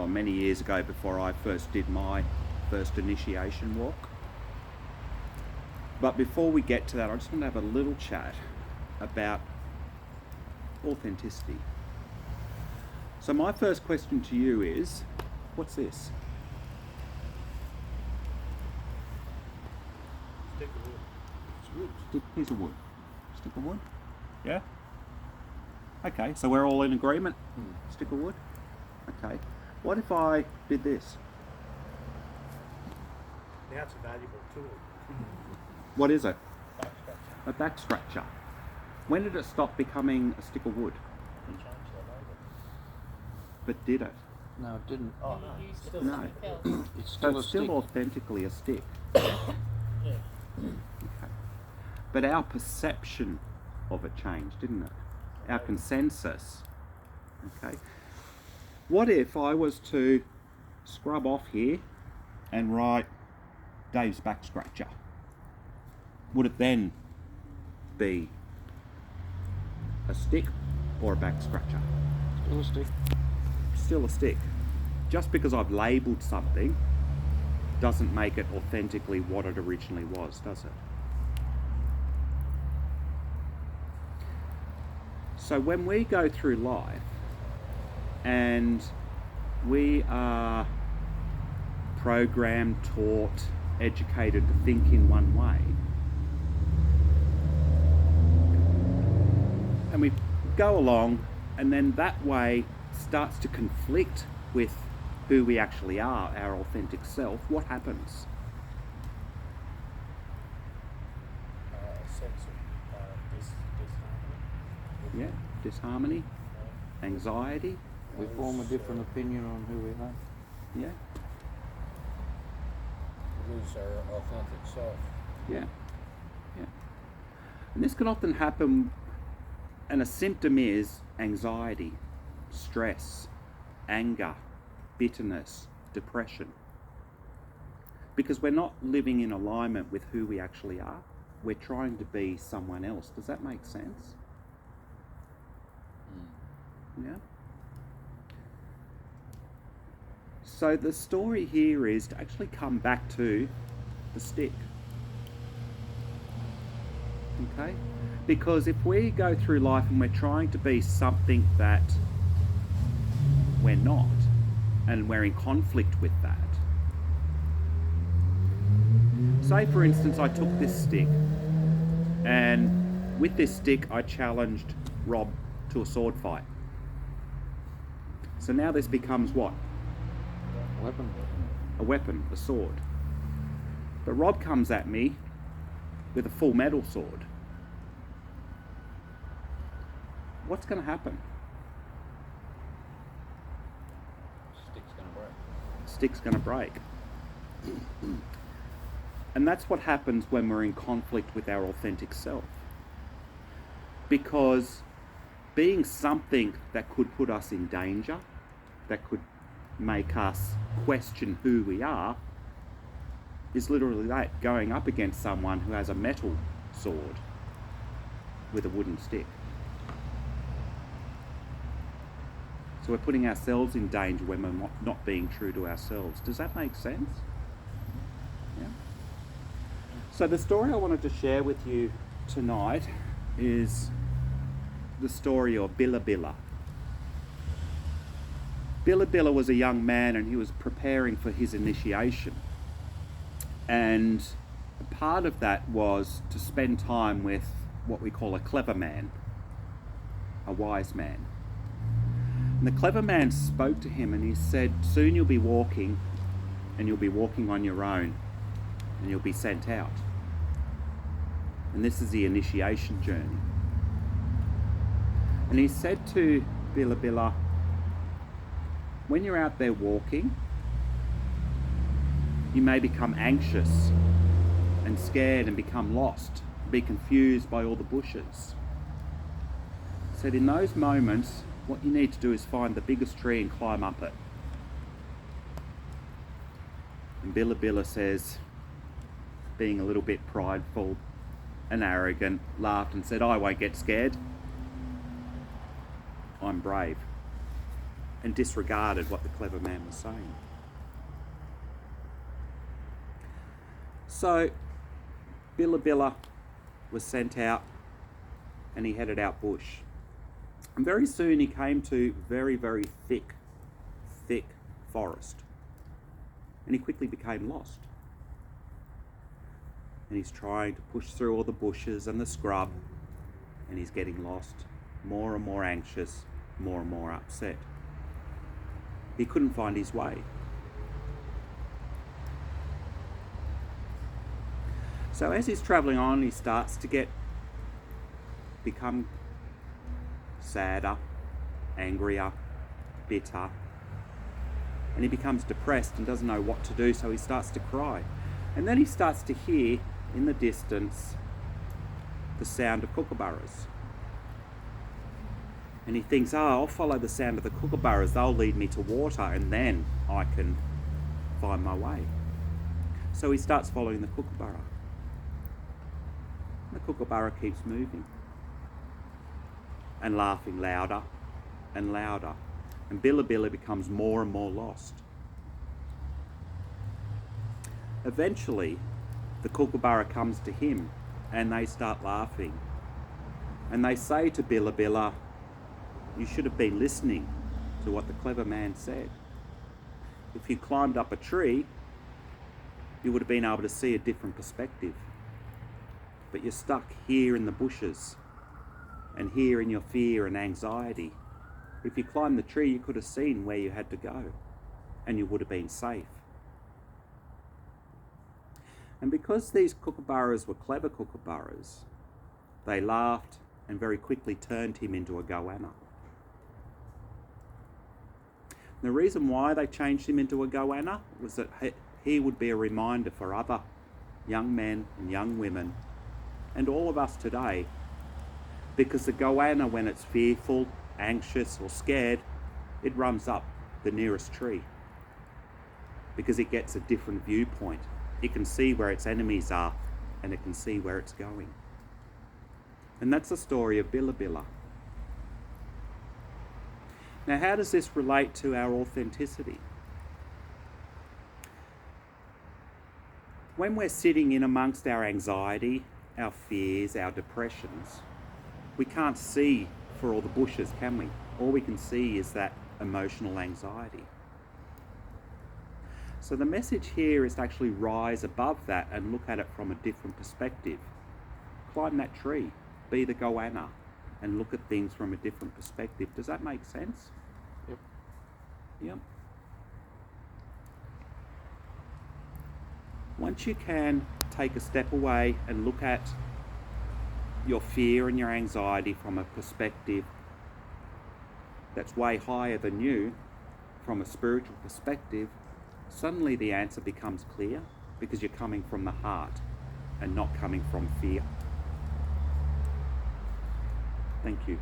many years ago before I first did my first initiation walk. But before we get to that, I just want to have a little chat about authenticity. So my first question to you is, what's this? Stick of wood. It's wood. Piece of wood. Stick of wood? Yeah? Okay, so we're all in agreement? Stick of wood? Okay. What if I did this? Now it's a valuable tool. What is it? Back scratcher. A back scratcher. When did it stop becoming a stick of wood? You change the label. But did it? No, it didn't. Oh no. You used Still it for No. something else. It's So still a it's still stick. authentically a stick. Yeah. Okay. But our perception of it changed, didn't it? Our consensus. Okay. What if I was to scrub off here and write Dave's back scratcher? Would it then be a stick or a back scratcher? Still a stick. Still a stick. Just because I've labelled something doesn't make it authentically what it originally was, does it? So when we go through life and we are programmed, taught, educated to think in one way, and we go along, and then that way starts to conflict with who we actually are, our authentic self, what happens? A sense of disharmony. Yeah, disharmony, anxiety, We form a different opinion on who we are. yeah, Lose our authentic self. yeah, yeah. And this can often happen, and a symptom is anxiety, stress, anger, bitterness, depression. Because we're not living in alignment with who we actually are. We're trying to be someone else. Does that make sense? Yeah? So the story here is to actually come back to the stick. Okay? Because if we go through life and we're trying to be something that we're not, and we're in conflict with that. Say for instance I took this stick, and with this stick I challenged Rob to a sword fight. So now this becomes what? Weapon. A weapon, a sword. But Rob comes at me with a full metal sword. What's going to happen? Stick's gonna break. Stick's going to break. And that's what happens when we're in conflict with our authentic self. Because being something that could put us in danger, that could make us question who we are, is literally that, going up against someone who has a metal sword with a wooden stick. So we're putting ourselves in danger when we're not being true to ourselves. Does that make sense? Yeah. So the story I wanted to share with you tonight is the story of Billa Billa. Billa Billa was a young man and he was preparing for his initiation. And a part of that was to spend time with what we call a clever man, a wise man. And the clever man spoke to him and he said, soon you'll be walking, and you'll be walking on your own, and you'll be sent out. And this is the initiation journey. And he said to Billa Billa, when you're out there walking, you may become anxious and scared and become lost, be confused by all the bushes. He said in those moments, what you need to do is find the biggest tree and climb up it. And Billa Billa says, being a little bit prideful and arrogant, laughed and said, I won't get scared. I'm brave. and disregarded what the clever man was saying. So Billa Billa was sent out, and he headed out bush. And very soon he came to very, very thick forest. And he quickly became lost. And he's trying to push through all the bushes and the scrub, and he's getting lost, more and more anxious, more and more upset. He couldn't find his way. So as he's travelling on, he starts to become sadder, angrier, bitter, and he becomes depressed and doesn't know what to do, so he starts to cry. And then he starts to hear in the distance the sound of kookaburras. And he thinks, I'll follow the sound of the kookaburras, they'll lead me to water, and then I can find my way. So he starts following the kookaburra. The kookaburra keeps moving and laughing louder and louder, and Billa Billa becomes more and more lost. Eventually, the kookaburra comes to him, and they start laughing, and they say to Billa Billa, you should have been listening to what the clever man said. If you climbed up a tree, you would have been able to see a different perspective. But you're stuck here in the bushes and here in your fear and anxiety. If you climbed the tree, you could have seen where you had to go, and you would have been safe. And because these kookaburras were clever kookaburras, they laughed and very quickly turned him into a goanna. The reason why they changed him into a goanna was that he would be a reminder for other young men and young women, and all of us today, because the goanna, when it's fearful, anxious or scared, it runs up the nearest tree because it gets a different viewpoint. It can see where its enemies are, and it can see where it's going. And that's the story of Billa Billa. Now, how does this relate to our authenticity? When we're sitting in amongst our anxiety, our fears, our depressions, we can't see for all the bushes, can we? All we can see is that emotional anxiety. So the message here is to actually rise above that and look at it from a different perspective. Climb that tree, be the goanna, and look at things from a different perspective. Does that make sense? Yep. Yep. Once you can take a step away and look at your fear and your anxiety from a perspective that's way higher than you, from a spiritual perspective, suddenly the answer becomes clear because you're coming from the heart and not coming from fear. Thank you.